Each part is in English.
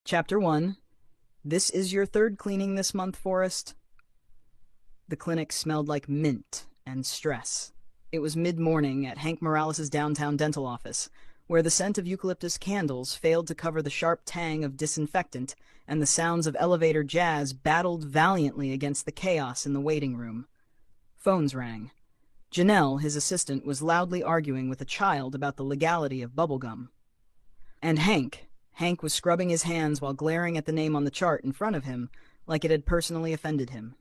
Chapter 1. This is your third cleaning this month, Forrest. The clinic smelled like mint and stress. It was mid-morning at Hank Morales' downtown dental office, where the scent of eucalyptus candles failed to cover the sharp tang of disinfectant, and the sounds of elevator jazz battled valiantly against the chaos in the waiting room. Phones rang. Janelle, his assistant, was loudly arguing with a child about the legality of bubblegum. And Hank was scrubbing his hands while glaring at the name on the chart in front of him, like it had personally offended him.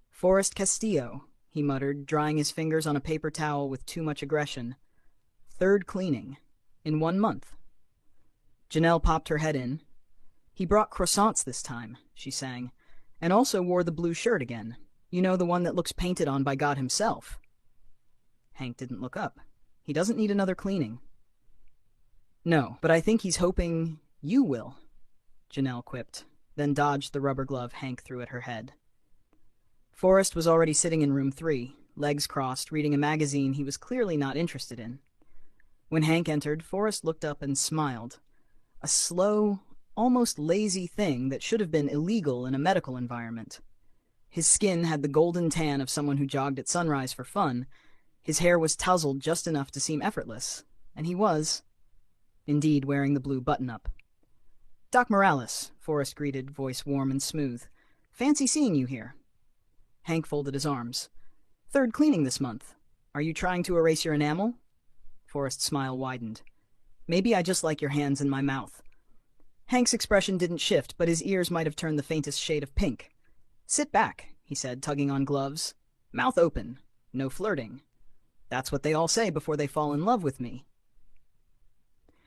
Forrest Castillo, he muttered, drying his fingers on a paper towel with too much aggression. Third cleaning. In 1 month. Janelle popped her head in. He brought croissants this time, she sang, and also wore the blue shirt again. You know, the one that looks painted on by God himself. Hank didn't look up. He doesn't need another cleaning. No, but I think he's hoping you will, Janelle quipped, then dodged the rubber glove Hank threw at her head. Forrest was already sitting in room 3, legs crossed, reading a magazine he was clearly not interested in. When Hank entered, Forrest looked up and smiled. A slow, almost lazy thing that should have been illegal in a medical environment. His skin had the golden tan of someone who jogged at sunrise for fun. His hair was tousled just enough to seem effortless, and he was, indeed, wearing the blue button-up. "Doc Morales," Forrest greeted, voice warm and smooth. "Fancy seeing you here." Hank folded his arms. "Third cleaning this month. Are you trying to erase your enamel?" Forrest's smile widened. "Maybe I just like your hands in my mouth." Hank's expression didn't shift, but his ears might have turned the faintest shade of pink. "Sit back," he said, tugging on gloves. "Mouth open. No flirting. That's what they all say before they fall in love with me."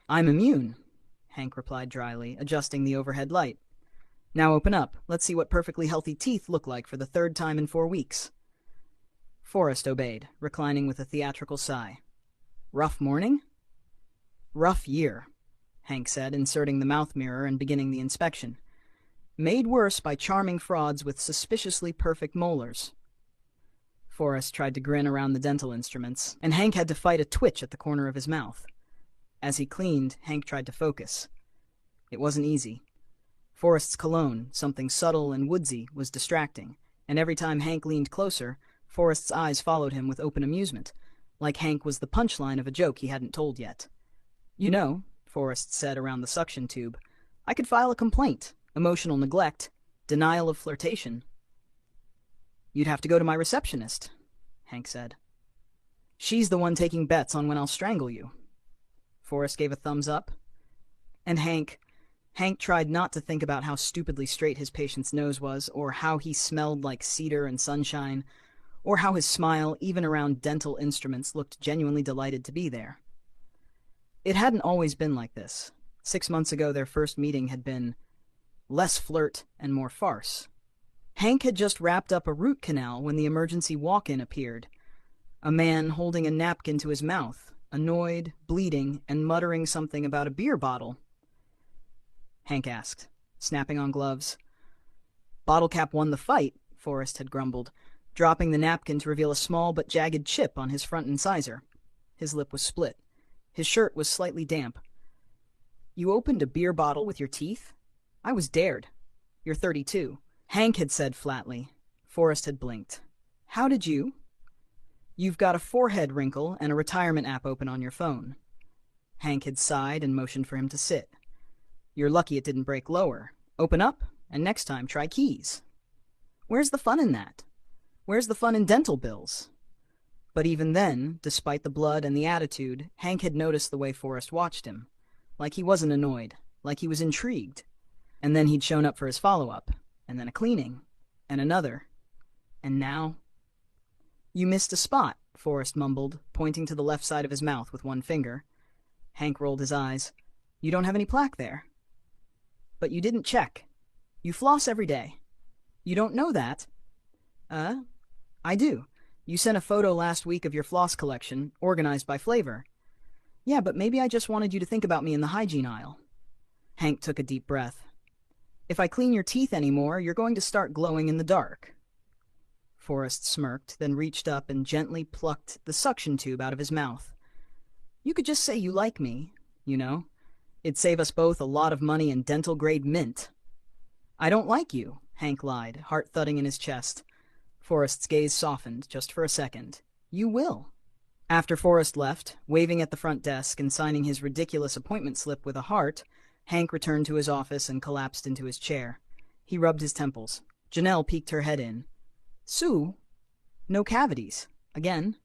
"I'm immune," Hank replied dryly, adjusting the overhead light. "Now open up. Let's see what perfectly healthy teeth look like for the third time in 4 weeks. Forrest obeyed, reclining with a theatrical sigh. "Rough morning?" "Rough year," Hank said, inserting the mouth mirror and beginning the inspection. "Made worse by charming frauds with suspiciously perfect molars." Forrest tried to grin around the dental instruments, and Hank had to fight a twitch at the corner of his mouth. As he cleaned, Hank tried to focus. It wasn't easy. Forrest's cologne, something subtle and woodsy, was distracting, and every time Hank leaned closer, Forrest's eyes followed him with open amusement, like Hank was the punchline of a joke he hadn't told yet. "You know," Forrest said around the suction tube, "I could file a complaint. Emotional neglect. Denial of flirtation." "You'd have to go to my receptionist," Hank said. "She's the one taking bets on when I'll strangle you." Forrest gave a thumbs up. And Hank tried not to think about how stupidly straight his patient's nose was, or how he smelled like cedar and sunshine, or how his smile, even around dental instruments, looked genuinely delighted to be there. It hadn't always been like this. 6 months ago, their first meeting had been less flirt and more farce. Hank had just wrapped up a root canal when the emergency walk-in appeared. A man holding a napkin to his mouth, annoyed, bleeding, and muttering something about a beer bottle. Hank asked, snapping on gloves. "Bottle cap won the fight," Forrest had grumbled, dropping the napkin to reveal a small but jagged chip on his front incisor. His lip was split. His shirt was slightly damp. "You opened a beer bottle with your teeth?" "I was dared." "You're 32. Hank had said flatly. Forrest had blinked. "How did you?" "You've got a forehead wrinkle and a retirement app open on your phone." Hank had sighed and motioned for him to sit. "You're lucky it didn't break lower. Open up, and next time try keys." "Where's the fun in that? Where's the fun in dental bills?" But even then, despite the blood and the attitude, Hank had noticed the way Forrest watched him. Like he wasn't annoyed, like he was intrigued. And then he'd shown up for his follow-up, and then a cleaning, and another. And now... "You missed a spot," Forrest mumbled, pointing to the left side of his mouth with one finger. Hank rolled his eyes. "You don't have any plaque there." "But you didn't check. You floss every day." "You don't know that." I do. You sent a photo last week of your floss collection, organized by flavor." "Yeah, but maybe I just wanted you to think about me in the hygiene aisle." Hank took a deep breath. "If I clean your teeth anymore, you're going to start glowing in the dark." Forrest smirked, then reached up and gently plucked the suction tube out of his mouth. "You could just say you like me, you know. It'd save us both a lot of money in dental-grade mint. I don't like you, Hank lied, heart thudding in his chest. Forrest's gaze softened, just for a second. You will. After Forrest left, waving at the front desk and signing his ridiculous appointment slip with a heart, Hank returned to his office and collapsed into his chair. He rubbed his temples. Janelle peeked her head in. Sue? No cavities. Again?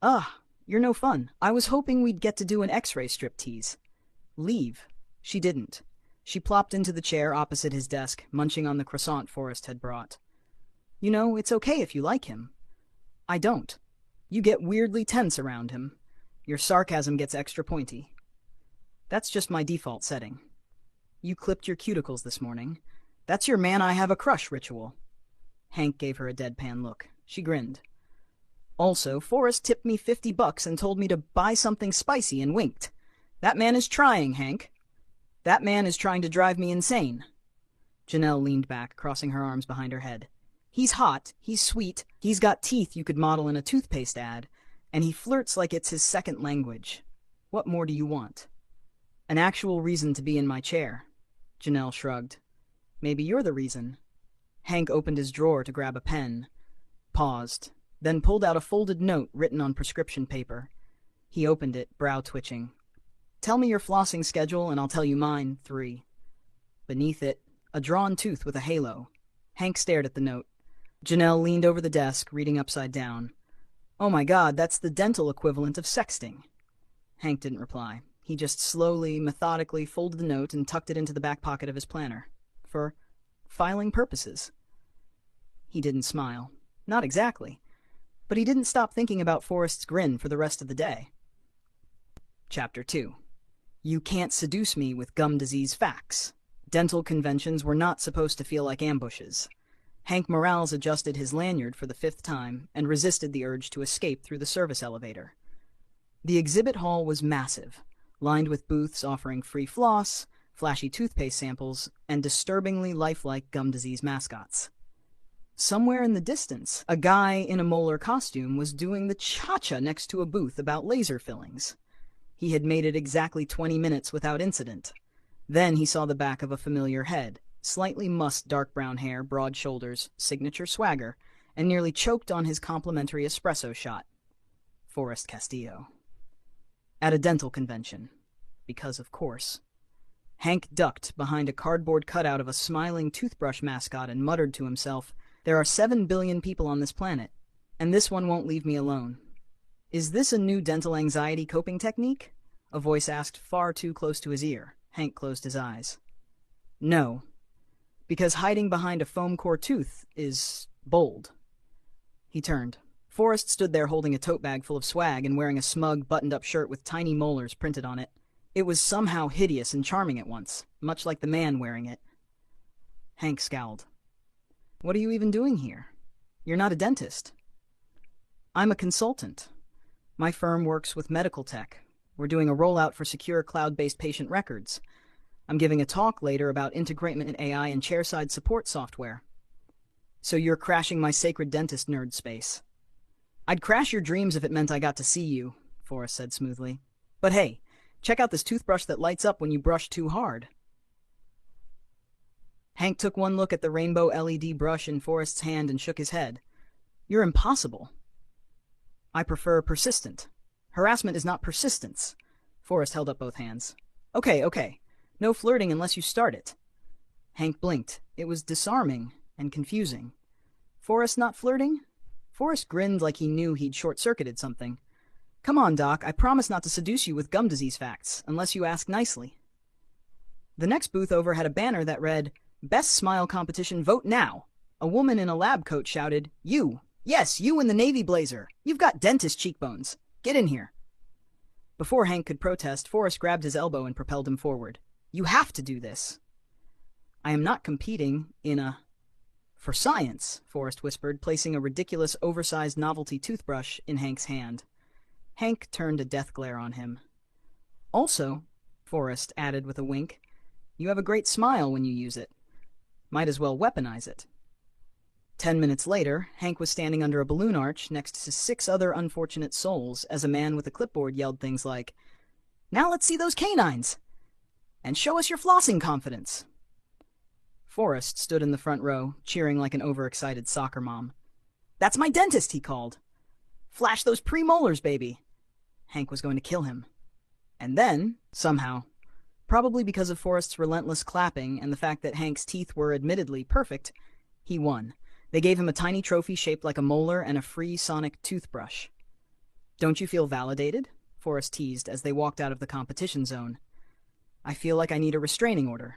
Ugh, you're no fun. I was hoping we'd get to do an X-ray striptease. Leave. She didn't. She plopped into the chair opposite his desk, munching on the croissant Forrest had brought. You know, it's okay if you like him. I don't. You get weirdly tense around him. Your sarcasm gets extra pointy. That's just my default setting. You clipped your cuticles this morning. That's your man I have a crush ritual. Hank gave her a deadpan look. She grinned. Also, Forrest tipped me $50 and told me to buy something spicy and winked. That man is trying, Hank. That man is trying to drive me insane. Janelle leaned back, crossing her arms behind her head. He's hot, he's sweet, he's got teeth you could model in a toothpaste ad, and he flirts like it's his second language. What more do you want? An actual reason to be in my chair. Janelle shrugged. Maybe you're the reason. Hank opened his drawer to grab a pen, paused, then pulled out a folded note written on prescription paper. He opened it, brow twitching. Tell me your flossing schedule and I'll tell you mine, 3. Beneath it, a drawn tooth with a halo. Hank stared at the note. Janelle leaned over the desk, reading upside down. Oh my God, that's the dental equivalent of sexting. Hank didn't reply. He just slowly, methodically folded the note and tucked it into the back pocket of his planner. For filing purposes. He didn't smile. Not exactly. But he didn't stop thinking about Forrest's grin for the rest of the day. Chapter 2. You can't seduce me with gum disease facts. Dental conventions were not supposed to feel like ambushes. Hank Morales adjusted his lanyard for the 5th time and resisted the urge to escape through the service elevator. The exhibit hall was massive, lined with booths offering free floss, flashy toothpaste samples, and disturbingly lifelike gum disease mascots. Somewhere in the distance, a guy in a molar costume was doing the cha-cha next to a booth about laser fillings. He had made it exactly 20 minutes without incident. Then he saw the back of a familiar head, slightly mussed dark brown hair, broad shoulders, signature swagger, and nearly choked on his complimentary espresso shot. Forrest Castillo. At a dental convention. Because of course. Hank ducked behind a cardboard cutout of a smiling toothbrush mascot and muttered to himself, There are 7 billion people on this planet, and this one won't leave me alone. Is this a new dental anxiety coping technique? A voice asked far too close to his ear. Hank closed his eyes. No. Because hiding behind a foam core tooth is bold. He turned. Forrest stood there holding a tote bag full of swag and wearing a smug, buttoned-up shirt with tiny molars printed on it. It was somehow hideous and charming at once, much like the man wearing it. Hank scowled. What are you even doing here? You're not a dentist. I'm a consultant. My firm works with medical tech. We're doing a rollout for secure cloud-based patient records. I'm giving a talk later about integrating AI and chairside support software. So you're crashing my sacred dentist nerd space. I'd crash your dreams if it meant I got to see you, Forrest said smoothly. But hey, check out this toothbrush that lights up when you brush too hard. Hank took one look at the rainbow LED brush in Forrest's hand and shook his head. You're impossible. I prefer persistent. Harassment is not persistence. Forrest held up both hands. Okay. No flirting unless you start it. Hank blinked. It was disarming and confusing. Forrest not flirting? Forrest grinned like he knew he'd short-circuited something. Come on, Doc, I promise not to seduce you with gum disease facts, unless you ask nicely. The next booth over had a banner that read, Best Smile Competition, vote now. A woman in a lab coat shouted, You! Yes, you in the navy blazer! You've got dentist cheekbones! Get in here! Before Hank could protest, Forrest grabbed his elbow and propelled him forward. You have to do this. I am not competing in a... For science, Forrest whispered, placing a ridiculous, oversized novelty toothbrush in Hank's hand. Hank turned a death glare on him. Also, Forrest added with a wink, you have a great smile when you use it. Might as well weaponize it. 10 minutes later, Hank was standing under a balloon arch next to 6 other unfortunate souls as a man with a clipboard yelled things like, Now let's see those canines! And show us your flossing confidence. Forrest stood in the front row, cheering like an overexcited soccer mom. That's my dentist, he called. Flash those premolars, baby. Hank was going to kill him. And then, somehow, probably because of Forrest's relentless clapping and the fact that Hank's teeth were admittedly perfect, he won. They gave him a tiny trophy shaped like a molar and a free sonic toothbrush. Don't you feel validated? Forrest teased as they walked out of the competition zone. I feel like I need a restraining order.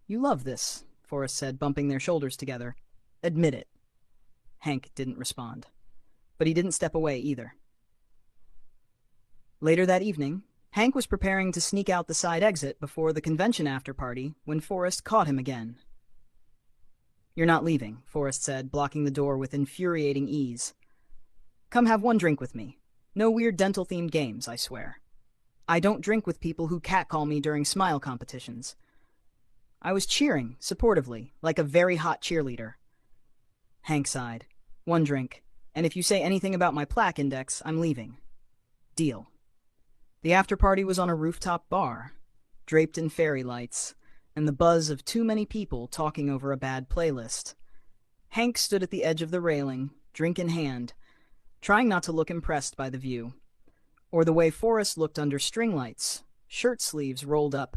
You love this, Forrest said, bumping their shoulders together. Admit it. Hank didn't respond. But he didn't step away either. Later that evening, Hank was preparing to sneak out the side exit before the convention after-party when Forrest caught him again. You're not leaving, Forrest said, blocking the door with infuriating ease. Come have one drink with me. No weird dental-themed games, I swear. I don't drink with people who catcall me during smile competitions. I was cheering, supportively, like a very hot cheerleader. Hank sighed. One drink, and if you say anything about my plaque index, I'm leaving. Deal. The after-party was on a rooftop bar, draped in fairy lights, and the buzz of too many people talking over a bad playlist. Hank stood at the edge of the railing, drink in hand, trying not to look impressed by the view, or the way Forrest looked under string lights, shirt sleeves rolled up,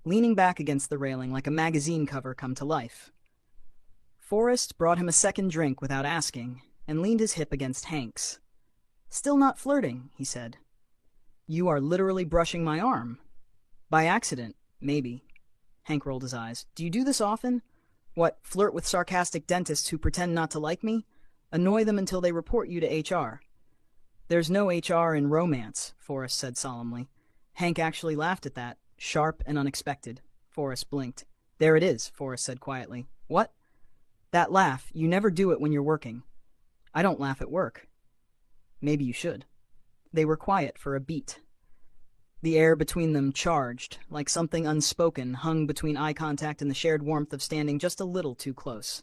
leaning back against the railing like a magazine cover come to life. Forrest brought him a second drink without asking, and leaned his hip against Hank's. Still not flirting, he said. You are literally brushing my arm. By accident, maybe. Hank rolled his eyes. Do you do this often? What, flirt with sarcastic dentists who pretend not to like me? Annoy them until they report you to HR. There's no HR in romance, Forrest said solemnly. Hank actually laughed at that, sharp and unexpected. Forrest blinked. There it is, Forrest said quietly. What? That laugh, you never do it when you're working. I don't laugh at work. Maybe you should. They were quiet for a beat. The air between them charged, like something unspoken hung between eye contact and the shared warmth of standing just a little too close.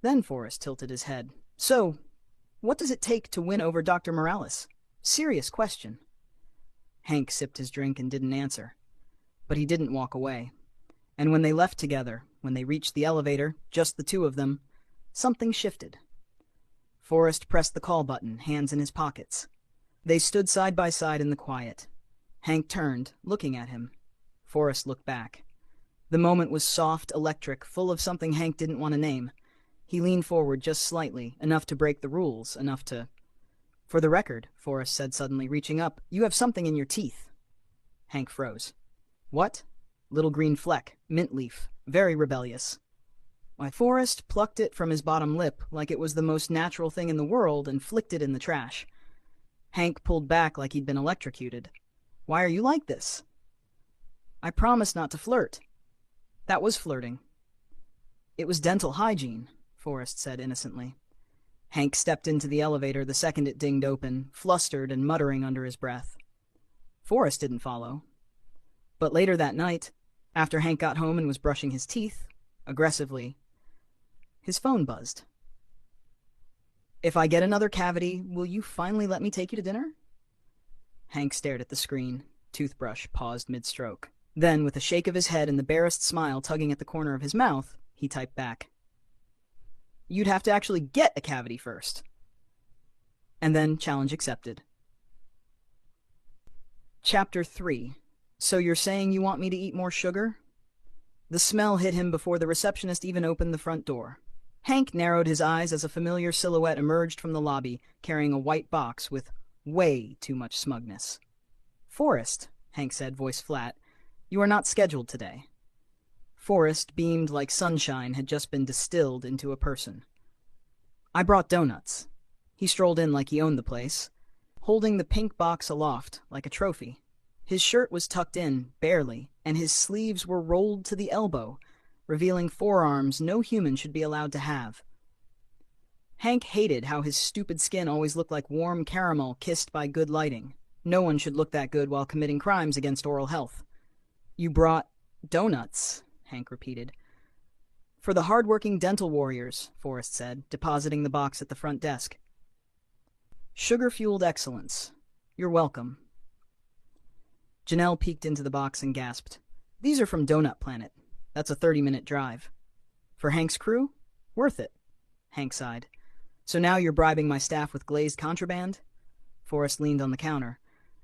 Then Forrest tilted his head. So, what does it take to win over Dr. Morales? Serious question. Hank sipped his drink and didn't answer. But he didn't walk away. And when they left together, when they reached the elevator, just the two of them, something shifted. Forrest pressed the call button, hands in his pockets. They stood side by side in the quiet. Hank turned, looking at him. Forrest looked back. The moment was soft, electric, full of something Hank didn't want to name. He leaned forward just slightly, enough to break the rules, enough to... For the record, Forrest said suddenly, reaching up, you have something in your teeth. Hank froze. What? Little green fleck, mint leaf, very rebellious. Why, Forrest plucked it from his bottom lip like it was the most natural thing in the world and flicked it in the trash. Hank pulled back like he'd been electrocuted. Why are you like this? I promised not to flirt. That was flirting. It was dental hygiene, Forrest said innocently. Hank stepped into the elevator the second it dinged open, flustered and muttering under his breath. Forrest didn't follow. But later that night, after Hank got home and was brushing his teeth, aggressively, his phone buzzed. If I get another cavity, will you finally let me take you to dinner? Hank stared at the screen. Toothbrush paused mid-stroke. Then, with a shake of his head and the barest smile tugging at the corner of his mouth, he typed back. You'd have to actually get a cavity first. And then, challenge accepted. Chapter 3. So you're saying you want me to eat more sugar? The smell hit him before the receptionist even opened the front door. Hank narrowed his eyes as a familiar silhouette emerged from the lobby, carrying a white box with way too much smugness. Forrest, Hank said, voice flat, you are not scheduled today. Forrest beamed like sunshine had just been distilled into a person. I brought donuts. He strolled in like he owned the place, holding the pink box aloft like a trophy. His shirt was tucked in, barely, and his sleeves were rolled to the elbow, revealing forearms no human should be allowed to have. Hank hated how his stupid skin always looked like warm caramel kissed by good lighting. No one should look that good while committing crimes against oral health. You brought donuts, Hank repeated. For the hard-working dental warriors, Forrest said, depositing the box at the front desk. Sugar-fueled excellence. You're welcome. Janelle peeked into the box and gasped. These are from Donut Planet. That's a 30-minute drive. For Hank's crew? Worth it. Hank sighed. So now you're bribing my staff with glazed contraband? Forrest leaned on the counter.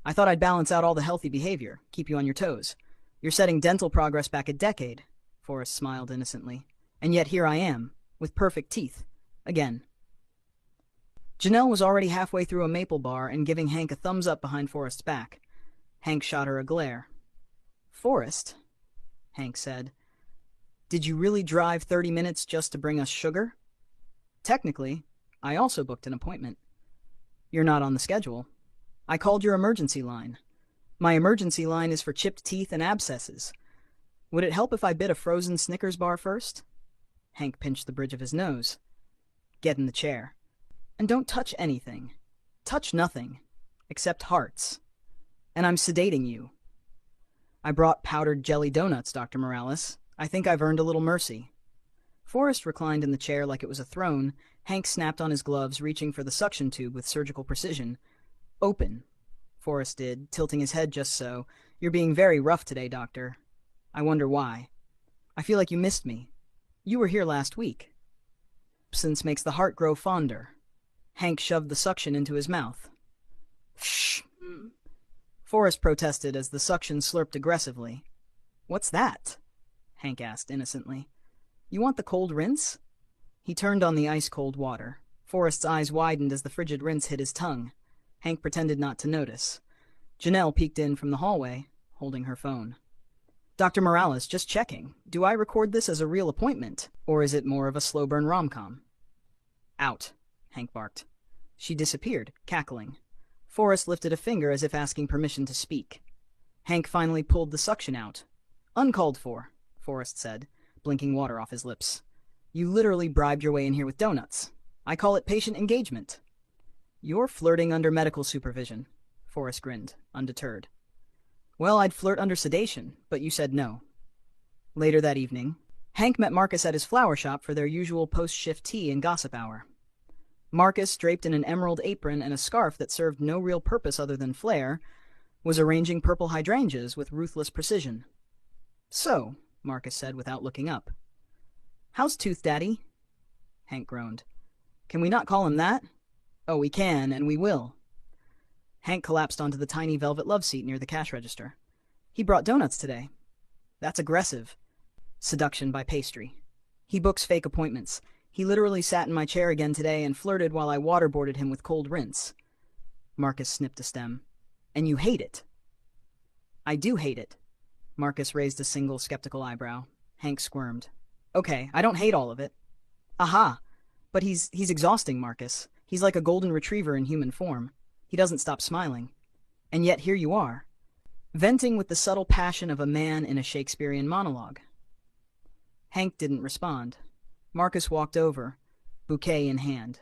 I thought I'd balance out all the healthy behavior, keep you on your toes. You're setting dental progress back a decade. Forrest smiled innocently. And yet here I am, with perfect teeth. Again. Janelle was already halfway through a maple bar and giving Hank a thumbs up behind Forrest's back. Hank shot her a glare. Forrest, Hank said, did you really drive 30 minutes just to bring us sugar? Technically, I also booked an appointment. You're not on the schedule. I called your emergency line. My emergency line is for chipped teeth and abscesses. Would it help if I bit a frozen Snickers bar first? Hank pinched the bridge of his nose. Get in the chair. And don't touch anything. Touch nothing. Except hearts. And I'm sedating you. I brought powdered jelly donuts, Dr. Morales. I think I've earned a little mercy. Forrest reclined in the chair like it was a throne. Hank snapped on his gloves, reaching for the suction tube with surgical precision. Open, Forrest did, tilting his head just so. You're being very rough today, Doctor. I wonder why. I feel like you missed me. You were here last week. Absence makes the heart grow fonder. Hank shoved the suction into his mouth. Shh. Forrest protested as the suction slurped aggressively. What's that? Hank asked innocently. You want the cold rinse? He turned on the ice-cold water. Forrest's eyes widened as the frigid rinse hit his tongue. Hank pretended not to notice. Janelle peeked in from the hallway, holding her phone. Dr. Morales, just checking. Do I record this as a real appointment, or is it more of a slow-burn rom-com? Out, Hank barked. She disappeared, cackling. Forrest lifted a finger as if asking permission to speak. Hank finally pulled the suction out. Uncalled for, Forrest said, blinking water off his lips. You literally bribed your way in here with donuts. I call it patient engagement. You're flirting under medical supervision, Forrest grinned, undeterred. Well, I'd flirt under sedation, but you said no. Later that evening, Hank met Marcus at his flower shop for their usual post-shift tea and gossip hour. Marcus, draped in an emerald apron and a scarf that served no real purpose other than flair, was arranging purple hydrangeas with ruthless precision. So, Marcus said without looking up. How's Tooth Daddy? Hank groaned. Can we not call him that? Oh, we can, and we will. Hank collapsed onto the tiny velvet love seat near the cash register. He brought donuts today. That's aggressive. Seduction by pastry. He books fake appointments. He literally sat in my chair again today and flirted while I waterboarded him with cold rinse. Marcus snipped a stem. And you hate it. I do hate it. Marcus raised a single skeptical eyebrow. Hank squirmed. Okay, I don't hate all of it. Aha! But he's exhausting, Marcus. He's like a golden retriever in human form. He doesn't stop smiling. And yet here you are, venting with the subtle passion of a man in a Shakespearean monologue. Hank didn't respond. Marcus walked over, bouquet in hand.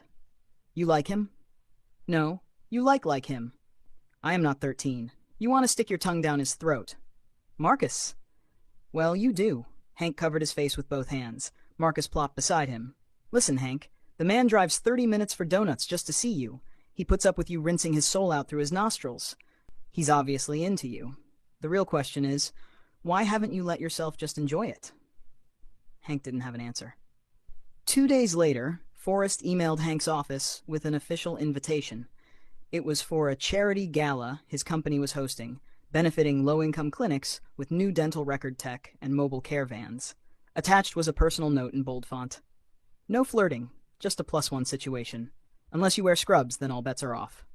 You like him? No, you like him. I am not 13. You want to stick your tongue down his throat. Marcus. Well, you do. Hank covered his face with both hands. Marcus plopped beside him. Listen, Hank, the man drives 30 minutes for donuts just to see you. He puts up with you rinsing his soul out through his nostrils. He's obviously into you. The real question is, why haven't you let yourself just enjoy it? Hank didn't have an answer. 2 days later, Forrest emailed Hank's office with an official invitation. It was for a charity gala his company was hosting, benefiting low-income clinics with new dental record tech and mobile care vans. Attached was a personal note in bold font. No flirting, just a +1 situation. Unless you wear scrubs, then all bets are off.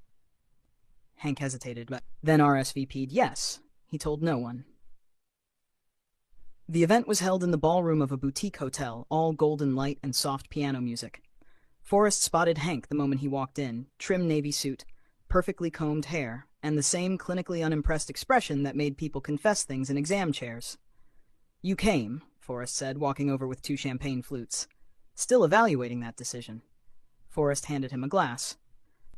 Hank hesitated, but then RSVP'd yes. He told no one. The event was held in the ballroom of a boutique hotel, all golden light and soft piano music. Forrest spotted Hank the moment he walked in, trim navy suit, perfectly combed hair, and the same clinically unimpressed expression that made people confess things in exam chairs. You came, Forrest said, walking over with 2 champagne flutes. Still evaluating that decision. Forrest handed him a glass.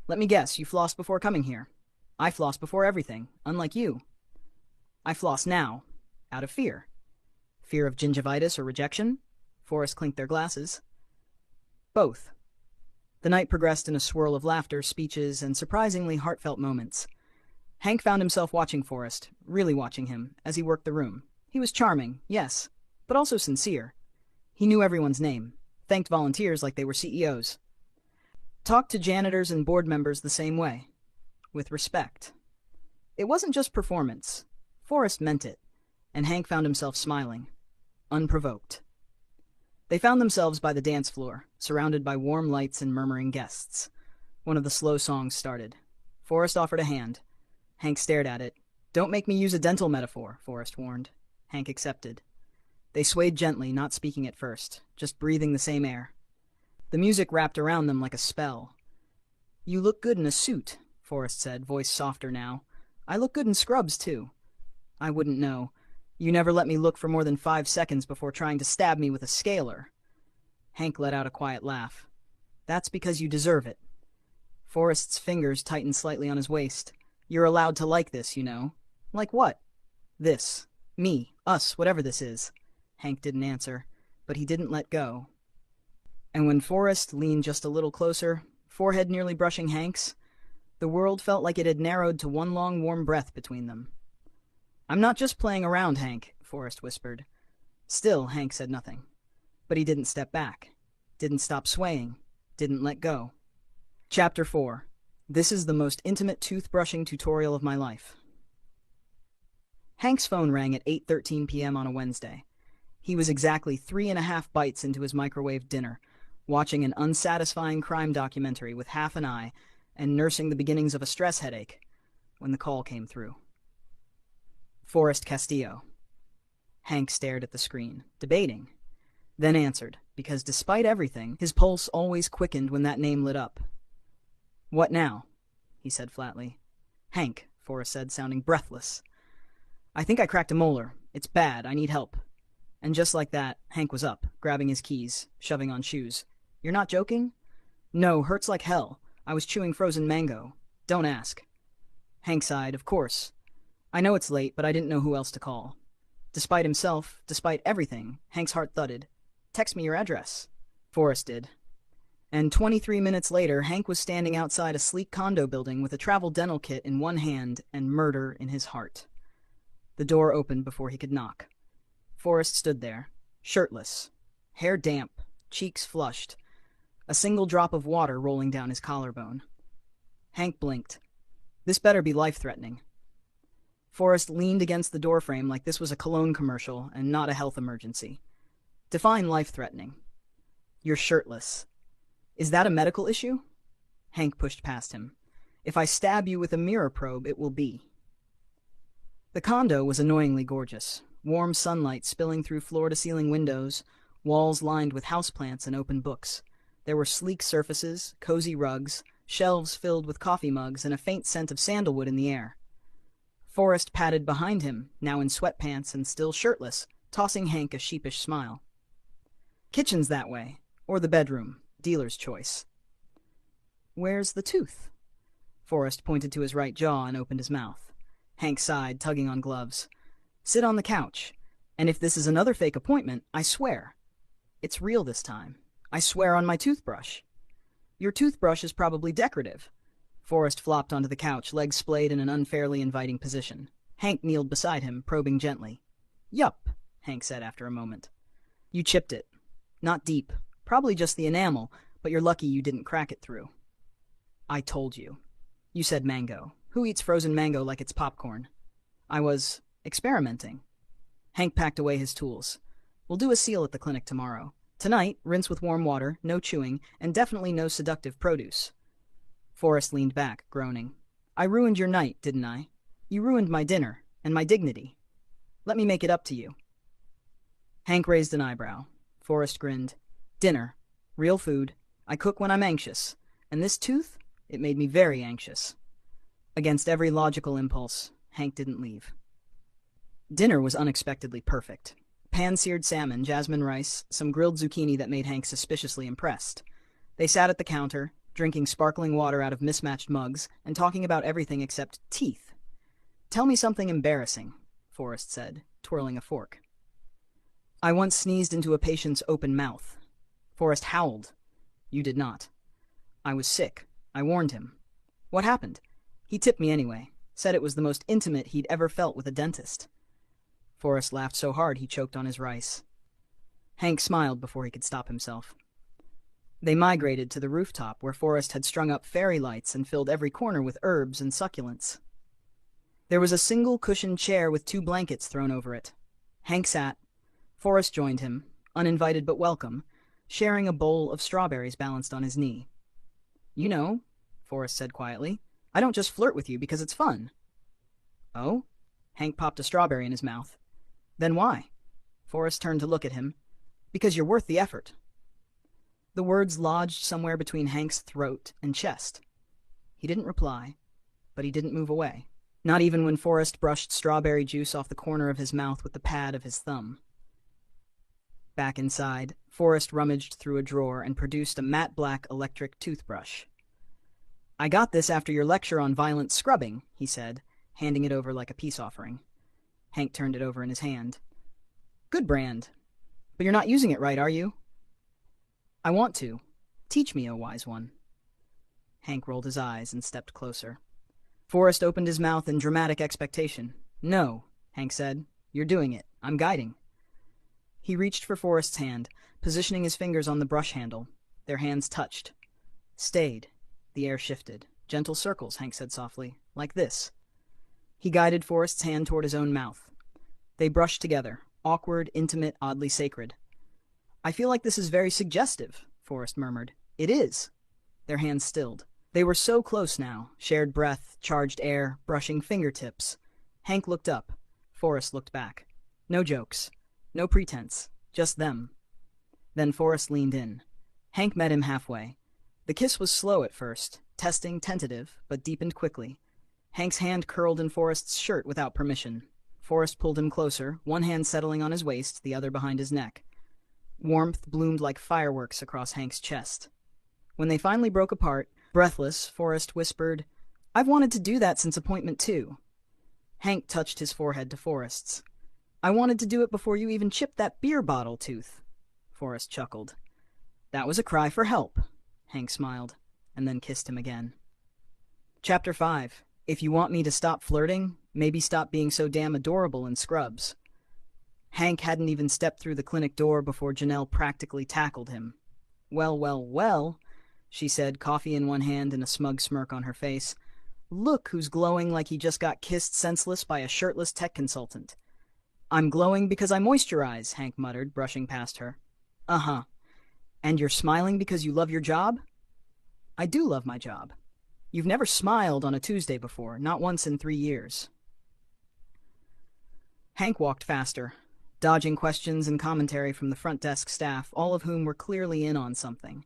Let me guess, you flossed before coming here. I floss before everything, unlike you. I floss now, out of fear. Fear of gingivitis or rejection? Forrest clinked their glasses. Both. The night progressed in a swirl of laughter, speeches, and surprisingly heartfelt moments. Hank found himself watching Forrest, really watching him, as he worked the room. He was charming, yes, but also sincere. He knew everyone's name, thanked volunteers like they were CEOs. Talked to janitors and board members the same way, with respect. It wasn't just performance. Forrest meant it, and Hank found himself smiling, unprovoked. They found themselves by the dance floor, surrounded by warm lights and murmuring guests. One of the slow songs started. Forrest offered a hand. Hank stared at it. "Don't make me use a dental metaphor," Forrest warned. Hank accepted. They swayed gently, not speaking at first, just breathing the same air. The music wrapped around them like a spell. "You look good in a suit," Forrest said, voice softer now. "I look good in scrubs, too." "I wouldn't know. You never let me look for more than 5 seconds before trying to stab me with a scaler." Hank let out a quiet laugh. "That's because you deserve it." Forrest's fingers tightened slightly on his waist. "You're allowed to like this, you know." "Like what?" "This. Me. Us. Whatever this is." Hank didn't answer, but he didn't let go. And when Forrest leaned just a little closer, forehead nearly brushing Hank's, the world felt like it had narrowed to one long warm breath between them. "I'm not just playing around, Hank," Forrest whispered. Still, Hank said nothing. But he didn't step back, didn't stop swaying, didn't let go. Chapter 4. This is the most intimate toothbrushing tutorial of my life. Hank's phone rang at 8:13 p.m. on a Wednesday. He was exactly 3.5 bites into his microwave dinner, watching an unsatisfying crime documentary with half an eye and nursing the beginnings of a stress headache, when the call came through. Forrest Castillo. Hank stared at the screen, debating, then answered, because despite everything, his pulse always quickened when that name lit up. "What now?" he said flatly. "Hank," Forrest said, sounding breathless. "I think I cracked a molar. It's bad. I need help." And just like that, Hank was up, grabbing his keys, shoving on shoes. "You're not joking?" "No, hurts like hell. I was chewing frozen mango. Don't ask." Hank sighed. "Of course. I know it's late, but I didn't know who else to call." Despite himself, despite everything, Hank's heart thudded. "Text me your address." Forrest did. And 23 minutes later, Hank was standing outside a sleek condo building with a travel dental kit in one hand and murder in his heart. The door opened before he could knock. Forrest stood there, shirtless, hair damp, cheeks flushed, a single drop of water rolling down his collarbone. Hank blinked. This better be life-threatening. Forrest leaned against the doorframe like this was a cologne commercial and not a health emergency. Define life-threatening. "You're shirtless. Is that a medical issue?" Hank pushed past him. "If I stab you with a mirror probe, it will be." The condo was annoyingly gorgeous. Warm sunlight spilling through floor-to-ceiling windows, walls lined with houseplants and open books. There were sleek surfaces, cozy rugs, shelves filled with coffee mugs, and a faint scent of sandalwood in the air. Forrest padded behind him, now in sweatpants and still shirtless, tossing Hank a sheepish smile. "Kitchen's that way, or the bedroom, dealer's choice." "Where's the tooth?" Forrest pointed to his right jaw and opened his mouth. Hank sighed, tugging on gloves. "Sit on the couch, and if this is another fake appointment, I swear. It's real this time. I swear on my toothbrush." "Your toothbrush is probably decorative." Forrest flopped onto the couch, legs splayed in an unfairly inviting position. Hank kneeled beside him, probing gently. "Yup," Hank said after a moment. "You chipped it. Not deep. Probably just the enamel, but you're lucky you didn't crack it through." "I told you." "You said mango. Who eats frozen mango like it's popcorn?" "I was experimenting." Hank packed away his tools. "We'll do a seal at the clinic tomorrow. Tonight, rinse with warm water, no chewing, and definitely no seductive produce." Forrest leaned back, groaning. "I ruined your night, didn't I? You ruined my dinner, and my dignity. Let me make it up to you." Hank raised an eyebrow. Forrest grinned. "Dinner. Real food. I cook when I'm anxious. And this tooth? It made me very anxious." Against every logical impulse, Hank didn't leave. Dinner was unexpectedly perfect. Pan-seared salmon, jasmine rice, some grilled zucchini that made Hank suspiciously impressed. They sat at the counter, drinking sparkling water out of mismatched mugs, and talking about everything except teeth. "Tell me something embarrassing," Forrest said, twirling a fork. "I once sneezed into a patient's open mouth." Forrest howled. "You did not." "I was sick. I warned him." "What happened?" "He tipped me anyway. said it was the most intimate he'd ever felt with a dentist. Forrest laughed so hard he choked on his rice. Hank smiled before he could stop himself. They migrated to the rooftop where Forrest had strung up fairy lights and filled every corner with herbs and succulents. There was a single cushioned chair with 2 blankets thrown over it. Hank sat. Forrest joined him, uninvited but welcome, sharing a bowl of strawberries balanced on his knee. "You know," Forrest said quietly, "I don't just flirt with you because it's fun." "Oh?" Hank popped a strawberry in his mouth. "Then why?" Forrest turned to look at him. "Because you're worth the effort." The words lodged somewhere between Hank's throat and chest. He didn't reply, but he didn't move away, not even when Forrest brushed strawberry juice off the corner of his mouth with the pad of his thumb. Back inside, Forrest rummaged through a drawer and produced a matte black electric toothbrush. "I got this after your lecture on violent scrubbing," he said, handing it over like a peace offering. Hank turned it over in his hand. "Good brand. But you're not using it right, are you?" "I want to. Teach me, O wise one." Hank rolled his eyes and stepped closer. Forrest opened his mouth in dramatic expectation. "No," Hank said. "You're doing it. I'm guiding." He reached for Forrest's hand, positioning his fingers on the brush handle. Their hands touched. Stayed. The air shifted. "Gentle circles," Hank said softly. "Like this." He guided Forrest's hand toward his own mouth. They brushed together, awkward, intimate, oddly sacred. "I feel like this is very suggestive," Forrest murmured. "It is." Their hands stilled. They were so close now, shared breath, charged air, brushing fingertips. Hank looked up. Forrest looked back. No jokes. No pretense. Just them. Then Forrest leaned in. Hank met him halfway. The kiss was slow at first, testing, tentative, but deepened quickly. Hank's hand curled in Forrest's shirt without permission. Forrest pulled him closer, one hand settling on his waist, the other behind his neck. Warmth bloomed like fireworks across Hank's chest. When they finally broke apart, breathless, Forrest whispered, "I've wanted to do that since appointment 2. Hank touched his forehead to Forrest's. "I wanted to do it before you even chipped that beer bottle tooth." Forrest chuckled. "That was a cry for help." Hank smiled, and then kissed him again. Chapter 5. If you want me to stop flirting, maybe stop being so damn adorable in scrubs. Hank hadn't even stepped through the clinic door before Janelle practically tackled him. "Well, well, well," she said, coffee in one hand and a smug smirk on her face. "Look who's glowing like he just got kissed senseless by a shirtless tech consultant." "I'm glowing because I moisturize," Hank muttered, brushing past her. "Uh-huh. And you're smiling because you love your job?" "I do love my job. You've never smiled on a Tuesday before, not once in 3 years." Hank walked faster, dodging questions and commentary from the front desk staff, all of whom were clearly in on something.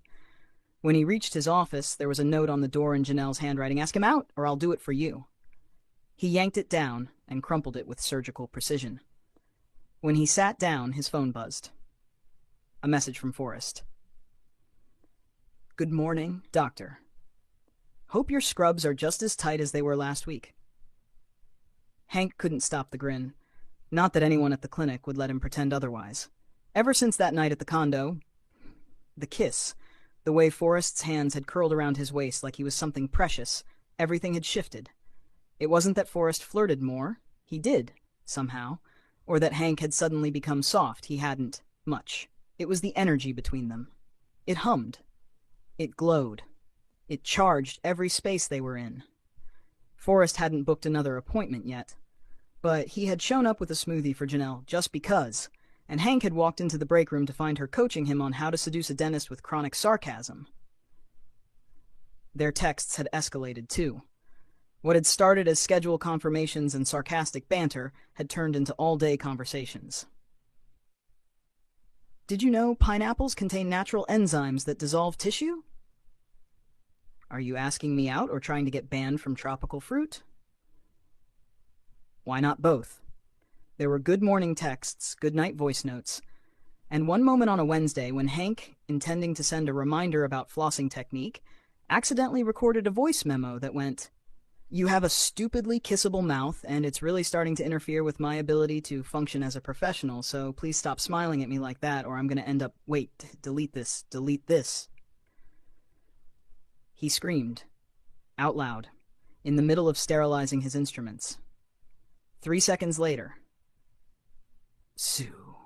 When he reached his office, there was a note on the door in Janelle's handwriting, "Ask him out, or I'll do it for you." He yanked it down and crumpled it with surgical precision. When he sat down, his phone buzzed. A message from Forrest. "Good morning, Doctor. Hope your scrubs are just as tight as they were last week." Hank couldn't stop the grin. Not that anyone at the clinic would let him pretend otherwise. Ever since that night at the condo, the kiss, the way Forrest's hands had curled around his waist like he was something precious, everything had shifted. It wasn't that Forrest flirted more. He did, somehow. Or that Hank had suddenly become soft. He hadn't much. It was the energy between them. It hummed. It glowed. It charged every space they were in. Forrest hadn't booked another appointment yet, but he had shown up with a smoothie for Janelle just because, and Hank had walked into the break room to find her coaching him on how to seduce a dentist with chronic sarcasm. Their texts had escalated, too. What had started as schedule confirmations and sarcastic banter had turned into all-day conversations. "Did you know pineapples contain natural enzymes that dissolve tissue?" "Are you asking me out or trying to get banned from tropical fruit?" Why not both? There were good morning texts, good night voice notes, and one moment on a Wednesday when Hank, intending to send a reminder about flossing technique, accidentally recorded a voice memo that went, "You have a stupidly kissable mouth, and it's really starting to interfere with my ability to function as a professional, so please stop smiling at me like that, or I'm going to end up... Wait, delete this, delete this." He screamed, out loud, in the middle of sterilizing his instruments. 3 seconds later. Sue.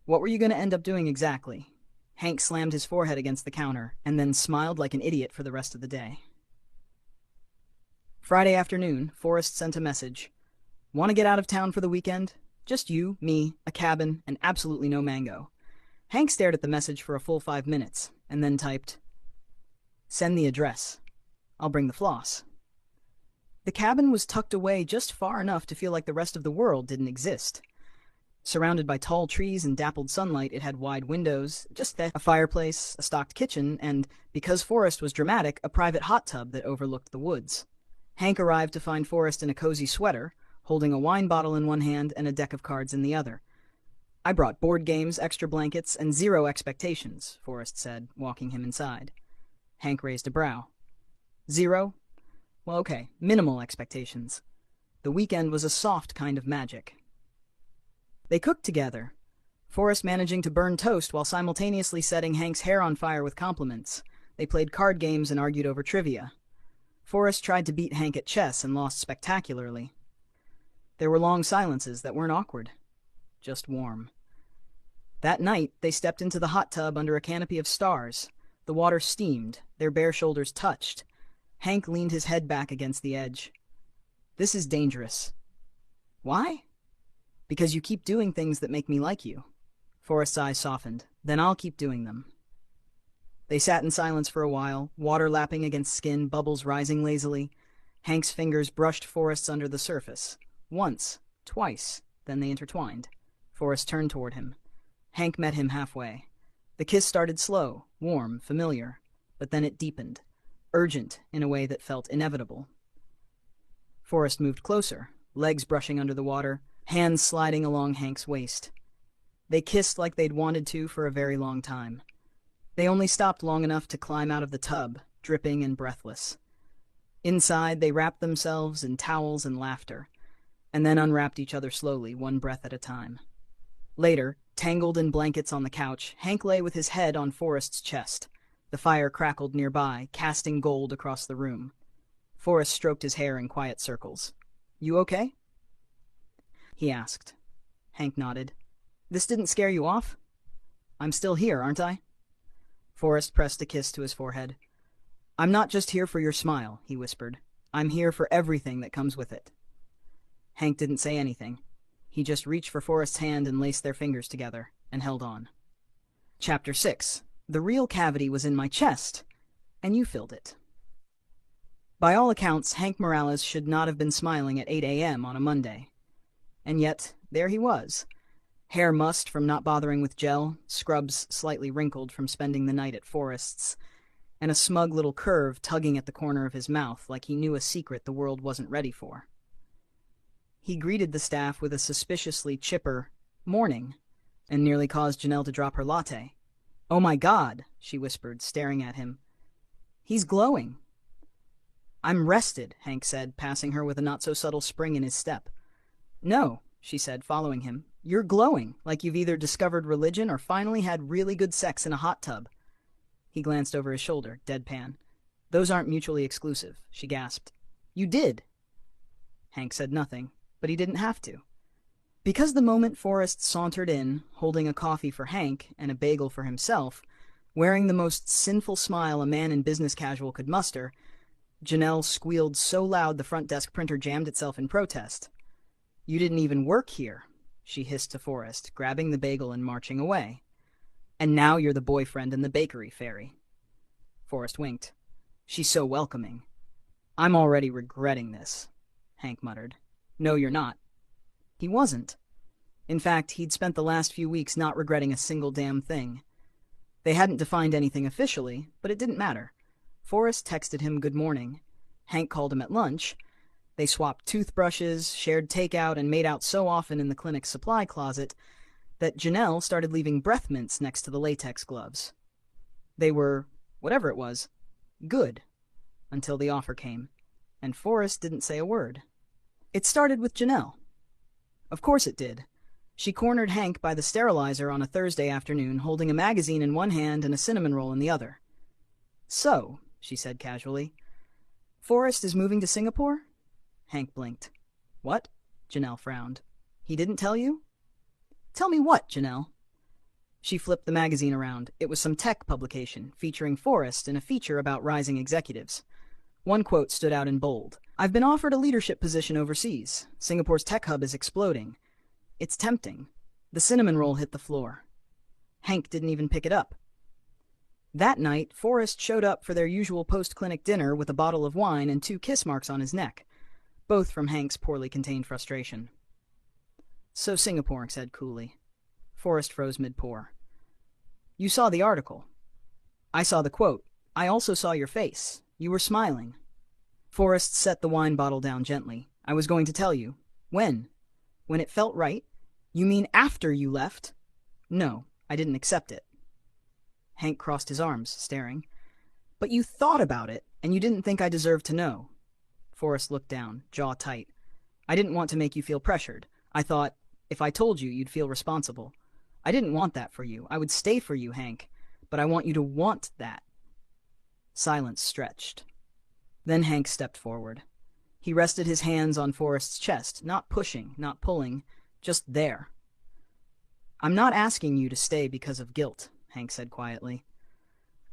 What were you going to end up doing exactly? Hank slammed his forehead against the counter and then smiled like an idiot for the rest of the day. Friday afternoon, Forrest sent a message. Want to get out of town for the weekend? Just you, me, a cabin, and absolutely no mango. Hank stared at the message for a full 5 minutes, and then typed, "Send the address. I'll bring the floss." The cabin was tucked away just far enough to feel like the rest of the world didn't exist. Surrounded by tall trees and dappled sunlight, it had wide windows, just a fireplace, a stocked kitchen, and, because Forrest was dramatic, a private hot tub that overlooked the woods. Hank arrived to find Forrest in a cozy sweater, holding a wine bottle in one hand and a deck of cards in the other. "I brought board games, extra blankets, and 0 expectations," Forrest said, walking him inside. Hank raised a brow. 0? Well, okay, minimal expectations. The weekend was a soft kind of magic. They cooked together, Forrest managing to burn toast while simultaneously setting Hank's hair on fire with compliments. They played card games and argued over trivia. Forrest tried to beat Hank at chess and lost spectacularly. There were long silences that weren't awkward, just warm. That night, they stepped into the hot tub under a canopy of stars. The water steamed, their bare shoulders touched. Hank leaned his head back against the edge. "This is dangerous." "Why?" "Because you keep doing things that make me like you." Forrest's eyes softened. "Then I'll keep doing them." They sat in silence for a while, water lapping against skin, bubbles rising lazily. Hank's fingers brushed Forrest's under the surface. Once, twice, then they intertwined. Forrest turned toward him. Hank met him halfway. The kiss started slow, warm, familiar, but then it deepened, urgent in a way that felt inevitable. Forrest moved closer, legs brushing under the water, hands sliding along Hank's waist. They kissed like they'd wanted to for a very long time. They only stopped long enough to climb out of the tub, dripping and breathless. Inside, they wrapped themselves in towels and laughter, and then unwrapped each other slowly, one breath at a time. Later, tangled in blankets on the couch, Hank lay with his head on Forrest's chest. The fire crackled nearby, casting gold across the room. Forrest stroked his hair in quiet circles. "You okay?" he asked. Hank nodded. "This didn't scare you off?" "I'm still here, aren't I?" Forrest pressed a kiss to his forehead. "I'm not just here for your smile," he whispered. "I'm here for everything that comes with it." Hank didn't say anything. He just reached for Forrest's hand and laced their fingers together, and held on. Chapter 6. The real cavity was in my chest, and you filled it. By all accounts, Hank Morales should not have been smiling at 8 a.m. on a Monday. And yet, there he was. Hair mussed from not bothering with gel, scrubs slightly wrinkled from spending the night at Forrest's, and a smug little curve tugging at the corner of his mouth like he knew a secret the world wasn't ready for. He greeted the staff with a suspiciously chipper "morning," and nearly caused Janelle to drop her latte. "Oh my God," she whispered, staring at him. "He's glowing." "I'm rested," Hank said, passing her with a not-so-subtle spring in his step. "No," she said, following him. "You're glowing, like you've either discovered religion or finally had really good sex in a hot tub." He glanced over his shoulder, deadpan. "Those aren't mutually exclusive," she gasped. "You did." Hank said nothing, but he didn't have to. Because the moment Forrest sauntered in, holding a coffee for Hank and a bagel for himself, wearing the most sinful smile a man in business casual could muster, Janelle squealed so loud the front desk printer jammed itself in protest. "You didn't even work here," she hissed to Forrest, grabbing the bagel and marching away. "And now you're the boyfriend in the bakery, fairy." Forrest winked. "She's so welcoming." "I'm already regretting this," Hank muttered. "No, you're not." He wasn't. In fact, he'd spent the last few weeks not regretting a single damn thing. They hadn't defined anything officially, but it didn't matter. Forrest texted him good morning. Hank called him at lunch. They swapped toothbrushes, shared takeout, and made out so often in the clinic's supply closet that Janelle started leaving breath mints next to the latex gloves. They were, whatever it was, good, until the offer came, and Forrest didn't say a word. It started with Janelle. Of course it did. She cornered Hank by the sterilizer on a Thursday afternoon, holding a magazine in one hand and a cinnamon roll in the other. "So," she said casually, Forrest is moving to Singapore? Hank blinked. What? Janelle frowned. He didn't tell you? Tell me what, Janelle? She flipped the magazine around. It was some tech publication, featuring Forrest in a feature about rising executives. One quote stood out in bold. I've been offered a leadership position overseas. Singapore's tech hub is exploding. It's tempting. The cinnamon roll hit the floor. Hank didn't even pick it up. That night, Forrest showed up for their usual post-clinic dinner with a bottle of wine and 2 kiss marks on his neck, both from Hank's poorly contained frustration. So Singapore, said coolly. Forrest froze mid-pour. You saw the article. I saw the quote. I also saw your face. You were smiling. Forrest set the wine bottle down gently. I was going to tell you. When? When it felt right? You mean after you left? No, I didn't accept it. Hank crossed his arms, staring. But you thought about it, and you didn't think I deserved to know. Forrest looked down, jaw tight. I didn't want to make you feel pressured. I thought, if I told you, you'd feel responsible. I didn't want that for you. I would stay for you, Hank. But I want you to want that. Silence stretched. Then Hank stepped forward. He rested his hands on Forrest's chest, not pushing, not pulling, just there. I'm not asking you to stay because of guilt, Hank said quietly.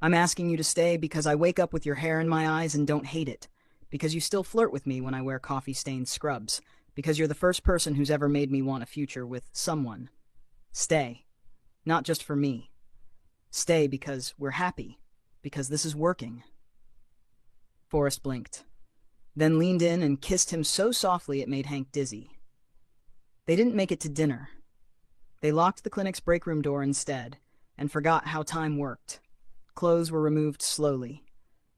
I'm asking you to stay because I wake up with your hair in my eyes and don't hate it, because you still flirt with me when I wear coffee-stained scrubs, because you're the first person who's ever made me want a future with someone. Stay. Not just for me. Stay because we're happy, because this is working. Forrest blinked, then leaned in and kissed him so softly it made Hank dizzy. They didn't make it to dinner. They locked the clinic's break room door instead, and forgot how time worked. Clothes were removed slowly.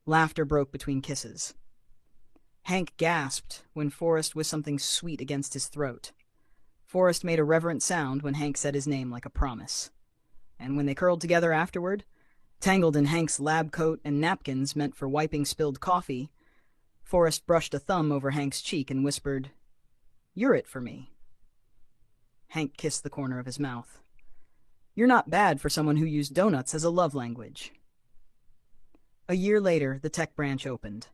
Laughter broke between kisses. Hank gasped when Forrest was something sweet against his throat. Forrest made a reverent sound when Hank said his name like a promise. And when they curled together afterward, tangled in Hank's lab coat and napkins meant for wiping spilled coffee, Forrest brushed a thumb over Hank's cheek and whispered, You're it for me. Hank kissed the corner of his mouth. You're not bad for someone who used donuts as a love language. A year later, the tech branch opened,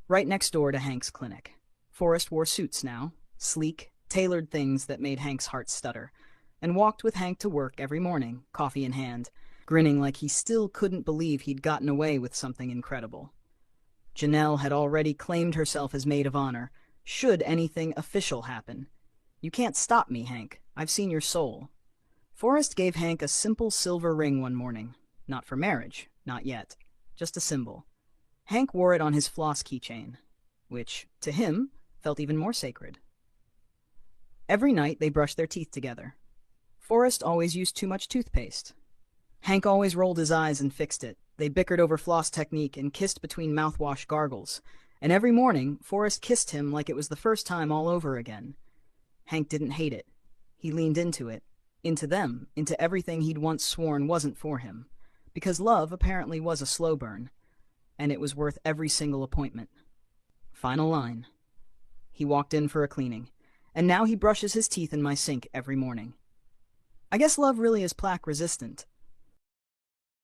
right next door to Hank's clinic. Forrest wore suits now, sleek, tailored things that made Hank's heart stutter, and walked with Hank to work every morning, coffee in hand, grinning like he still couldn't believe he'd gotten away with something incredible. Janelle had already claimed herself as maid of honor, should anything official happen. You can't stop me, Hank. I've seen your soul. Forrest gave Hank a simple silver ring one morning. Not for marriage, not yet. Just a symbol. Hank wore it on his floss keychain, which, to him, felt even more sacred. Every night they brushed their teeth together. Forrest always used too much toothpaste. Hank always rolled his eyes and fixed it. They bickered over floss technique and kissed between mouthwash gargles. And every morning, Forrest kissed him like it was the first time all over again. Hank didn't hate it. He leaned into it. Into them. Into everything he'd once sworn wasn't for him. Because love apparently was a slow burn. And it was worth every single appointment. Final line. He walked in for a cleaning. And now he brushes his teeth in my sink every morning. I guess love really is plaque resistant.